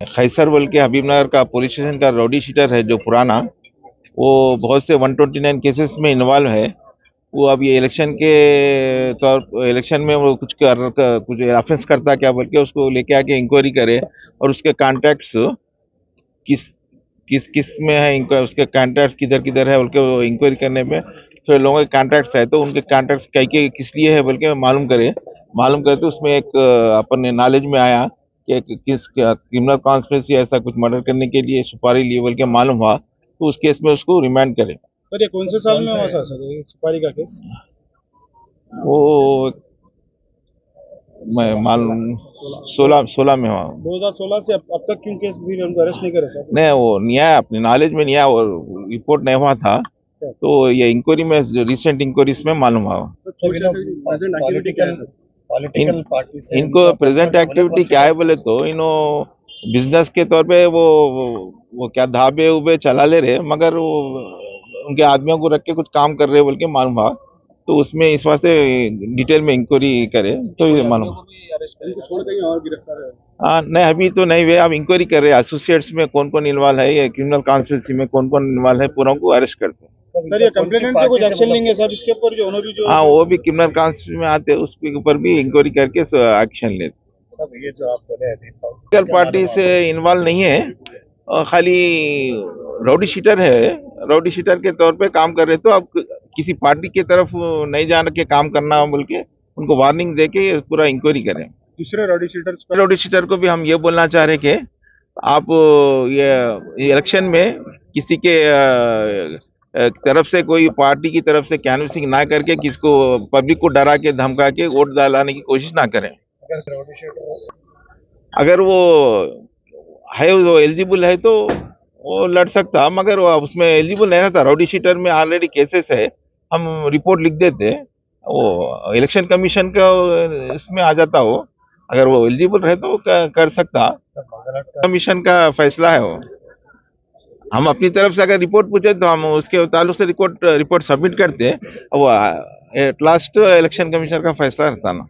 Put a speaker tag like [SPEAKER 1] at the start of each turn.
[SPEAKER 1] खैसर बोल के हबीबनगर का पुलिस स्टेशन का रॉडी शीटर है जो पुराना, वो बहुत से 129 केसेस में इन्वॉल्व है। वो अब ये इलेक्शन के तौर इलेक्शन में वो कुछ ऑफेंस करता क्या बोल के उसको लेके आके इंक्वायरी करे, और उसके कॉन्टैक्ट्स किस किस किस में है, उसके कॉन्टैक्ट्स किधर किधर है बोल के इंक्वायरी करने में थोड़े लोगों के कॉन्टैक्ट्स है, तो उनके कॉन्टैक्ट्स कई के किस लिए है बोल के मालूम करे तो उसमें एक अपन नॉलेज में आया कि किस क्रिमिनल कॉन्स्पिरेसी ऐसा कुछ मर्डर करने के लिए सुपारी लिए बोल के मालूम हुआ, तो उस केस में उसको रिमांड करे।
[SPEAKER 2] सर ये कौन से साल में हुआ सर ये सुपारी का केस?
[SPEAKER 1] वो मैं मालूम 16 में हुआ।
[SPEAKER 2] 2016 से अब तक क्यों केस भी उनको अरेस्ट नहीं करे सर?
[SPEAKER 1] नहीं, वो नहीं आया, अपनी नॉलेज में नहीं आया, और रिपोर्ट नहीं हुआ था, तो ये इंक्वायरी में रिसेंट इंक्वायरीज में मालूम हुआ। इनको प्रेजेंट एक्टिविटी क्या है बोले तो बिजनेस के तौर पे वो क्या ढाबे उबे चला ले रहे, मगर वो उनके आदमियों को रख के कुछ काम कर रहे बोल के मालूम हुआ, तो उसमें इस वास्ते डिटेल में इंक्वायरी करे तो ये मालूम। हाँ नहीं, अभी तो नहीं हुए, अब इंक्वायरी कर रहे हैं एसोसिएट्स में कौन कौन इन्वॉल्व है, ये क्रिमिनल कॉन्स्पिरेसी में कौन कौन इन्वॉल्व है, पूरा को अरेस्ट करते हैं।
[SPEAKER 2] सर ये कंप्लेनेंट पे कुछ एक्शन लेंगे सर इसके ऊपर जो ओनर जो?
[SPEAKER 1] हाँ, वो भी क्रिमिनल कॉन्स्पिरेसी में आते हैं, उसके ऊपर भी इंक्वायरी करके एक्शन लेते।
[SPEAKER 2] ये जो आप बोले अभी
[SPEAKER 1] पॉलिटिकल पार्टी से इन्वॉल्व नहीं है, खाली राउडी शीटर है, राउडी शीटर के तौर पे काम कर रहे, तो अब किसी पार्टी की तरफ नहीं जाने के काम करना बोल के उनको वार्निंग दे के पूरा इंक्वायरी करें।
[SPEAKER 2] दूसरे
[SPEAKER 1] राउडी शीटर को भी हम ये बोलना चाह रहे कि आप ये इलेक्शन में किसी के तरफ से, कोई पार्टी की तरफ से कैनवसिंग ना करके किसको पब्लिक को डरा के धमका के वोट दिलाने की कोशिश ना करें। अगर वो है, वो एलिजिबल है तो वो लड़ सकता, मगर वो उसमें एलिजिबल नहीं रहता। राउडी शीटर में ऑलरेडी केसेस है, हम रिपोर्ट लिख देते, वो इलेक्शन कमीशन का इसमें आ जाता वो, अगर वो एलिजिबल रहे तो कर सकता, कमीशन का फैसला है वो। हम अपनी तरफ से अगर रिपोर्ट पूछे तो हम उसके ताल्लुक से रिपोर्ट सबमिट करते हैं, वो एट लास्ट इलेक्शन कमीशन का फैसला रहता ना।